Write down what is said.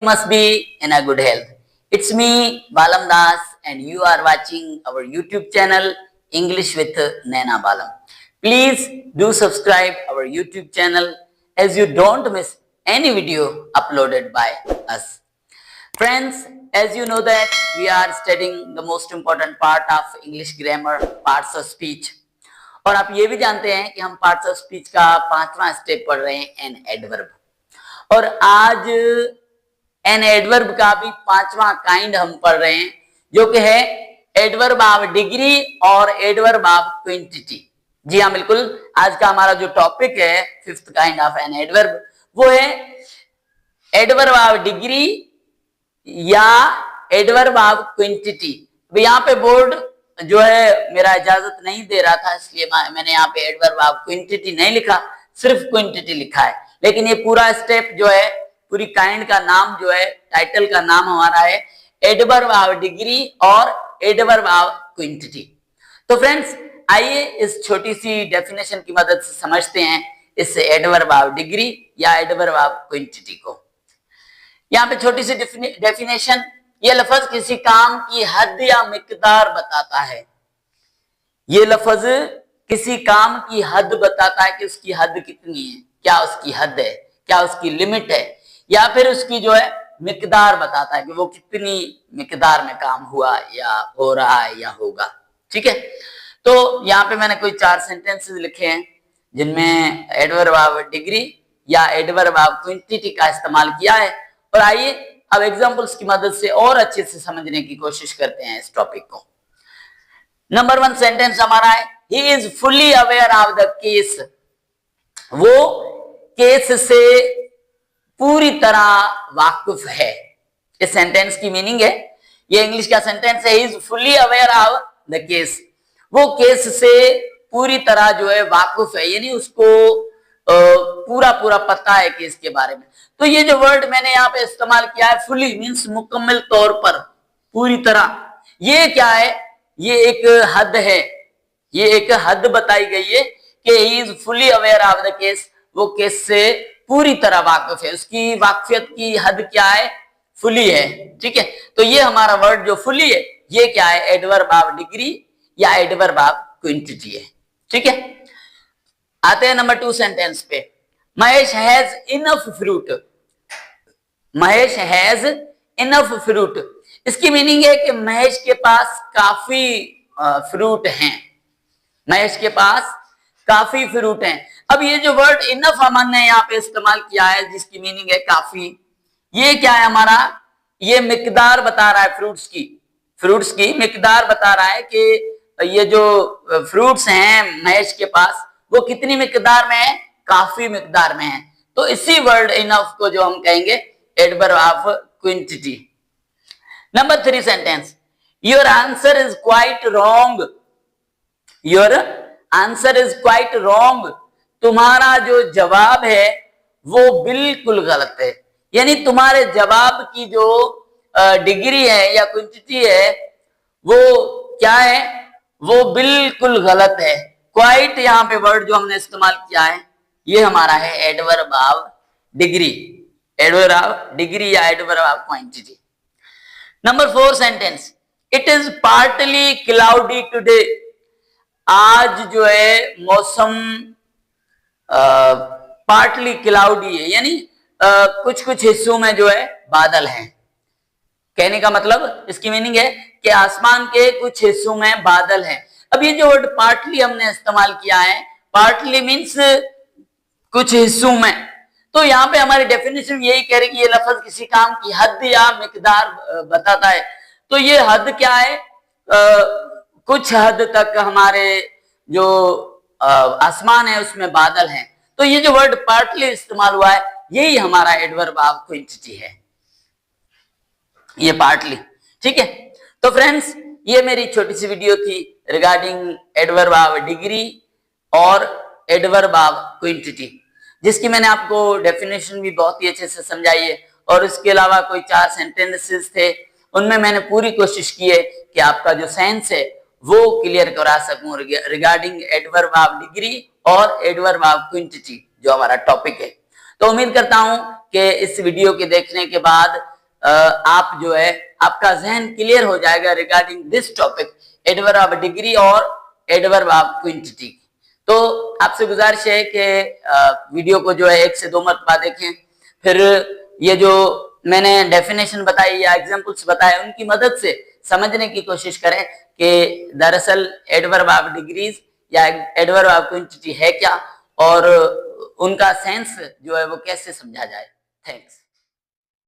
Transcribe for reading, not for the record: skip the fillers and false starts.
Must be in a good health. It's me, Balam Das, and you are watching our YouTube channel, English with Naina Balam. Please do subscribe our YouTube channel as you don't miss any video uploaded by us. Friends, as you know that we are studying the most important part of English grammar, parts of speech. और आप ये भी जानते हैं कि हम parts of speech का 5वां स्टेप पढ़ रहे हैं एन एडवर्ब। और आज एन एडवर्ब का भी 5वां काइंड हम पढ़ रहे हैं, जो कि है एडवर्ब ऑफ डिग्री और एडवर्ब ऑफ क्विंटिटी। जी हाँ, बिल्कुल। आज का हमारा जो टॉपिक है 5th kind of an adverb, वो है एडवर्ब ऑफ डिग्री या एडवर्ब ऑफ क्विंटिटी। यहाँ पे बोर्ड जो है मेरा इजाजत नहीं दे रहा था, इसलिए मैंने यहाँ पे एडवर्ब ऑफ क्विंटिटी नहीं लिखा, सिर्फ क्विंटिटी लिखा है। लेकिन ये पूरा स्टेप जो है, पूरी काइंड का नाम जो है, टाइटल का नाम हमारा है एडवर्ब ऑफ डिग्री और एडवर्ब ऑफ क्विंटिटी। तो फ्रेंड्स, आइए इस छोटी सी डेफिनेशन की मदद से समझते हैं इस एडवर्ब ऑफ डिग्री या एडवर्ब ऑफ क्विंटिटी को। यहाँ पे छोटी सी डेफिनेशन, ये लफ्ज किसी काम की हद या मिकदार बताता है। ये लफ्ज किसी काम की हद बताता है कि उसकी हद कितनी है, क्या उसकी हद है, क्या उसकी लिमिट है, या फिर उसकी जो है मिकदार बताता है कि वो कितनी मिकदार में काम हुआ या हो रहा है या होगा। ठीक है, तो यहाँ पे मैंने कोई 4 सेंटेंसेस लिखे हैं जिनमें एडवर्ब ऑफ डिग्री या एडवर्ब ऑफ क्विंटिटी का इस्तेमाल किया है। और आइए अब एग्जांपल्स की मदद से और अच्छे से समझने की कोशिश करते हैं इस टॉपिक को। नंबर 1 सेंटेंस हमारा है, he is fully aware of the case. वो केस से पूरी तरह वाकिफ है। इस सेंटेंस की मीनिंग है, ये इंग्लिश का सेंटेंस है, he is fully aware of the case. वो केस से पूरी तरह जो है वाकिफ है, यानी उसको पूरा पूरा पता है केस के बारे में। तो ये जो वर्ड मैंने यहाँ पे इस्तेमाल किया है, फुली मीन्स मुकम्मल तौर पर, पूरी तरह। ये क्या है? ये एक हद है, ये एक हद बताई गई है कि he is fully aware of the case. वो केस से पूरी तरह वाकिफ है, उसकी वाकफियत की हद क्या है? फुली है। ठीक है, तो ये हमारा वर्ड जो फुली है, ये क्या है? एडवर्ब ऑफ डिग्री या एडवर्ब ऑफ क्विंटिटी है। ठीक है, आते हैं नंबर 2 सेंटेंस पे। Mahesh has enough fruit. Mahesh has enough fruit, इसकी मीनिंग है कि महेश के पास काफी फ्रूट हैं। महेश के पास काफी फ्रूट हैं। अब ये जो वर्ड इनफ हमने यहाँ पे इस्तेमाल किया है, जिसकी मीनिंग है काफी, ये क्या है हमारा? ये मिकदार बता रहा है फ्रूट्स की मिकदार बता रहा है कि ये जो फ्रूट्स हैं महेश के पास, वो कितनी मिकदार में है? काफी मिकदार में है। तो इसी वर्ड इनफ को जो हम कहेंगे adverb of quantity. Number 3 sentence, your answer is quite wrong. Your answer is quite wrong, तुम्हारा जो जवाब है वो बिल्कुल गलत है। यानी तुम्हारे जवाब की जो डिग्री है या क्विंटिटी है, वो क्या है? वो बिल्कुल गलत है। क्वाइट यहाँ पे वर्ड जो हमने इस्तेमाल किया है, ये हमारा है adverb of degree, adverb of degree या adverb of quantity. Number 4 sentence, it is partly cloudy today. आज जो है मौसम पार्टली क्लाउडी है, यानी कुछ कुछ हिस्सों में जो है बादल हैं। कहने का मतलब, इसकी मीनिंग है कि आसमान के कुछ हिस्सों में बादल हैं। अब ये जो वर्ड पार्टली हमने इस्तेमाल किया है, पार्टली मीन्स कुछ हिस्सों में, तो यहाँ पे हमारी डेफिनेशन यही कह रही कि ये लफ्ज किसी काम की हद या मिकदार बताता है। तो ये हद क्या है? कुछ हद तक हमारे जो आसमान है उसमें बादल हैं। तो ये जो वर्ड पार्टली इस्तेमाल हुआ है, यही हमारा एडवर्ब ऑफ क्विंटिटी है, ये पार्टली। ठीक है, तो फ्रेंड्स, ये मेरी छोटी सी वीडियो थी रिगार्डिंग एडवर्ब ऑफ डिग्री और एडवर्ब ऑफ क्विंटिटी, जिसकी मैंने आपको डेफिनेशन भी बहुत ही अच्छे से समझाई है। और इसके अलावा कोई 4 सेंटेंसेस थे, उनमें मैंने पूरी कोशिश की है कि आपका जो सेंस है वो क्लियर करा सकूं रिगार्डिंग एडवर्ब ऑफ डिग्री और एडवर्ब ऑफ क्विंटिटी, जो हमारा टॉपिक है। तो उम्मीद करता हूं कि इस वीडियो के देखने के बाद आप जो है आपका जहन क्लियर हो जाएगा regarding this topic, adverb of degree और एडवर्ब ऑफ क्विंटिटी। तो आपसे गुजारिश है कि वीडियो को जो है 1 से 2 मरतबा देखें, फिर ये जो मैंने डेफिनेशन बताई या एग्जांपल्स बताए उनकी मदद से समझने की कोशिश करें कि दरअसल एडवर्ब ऑफ डिग्रीज या एडवर्ब ऑफ क्विंटिटी है क्या और उनका सेंस जो है वो कैसे समझा जाए। थैंक्स।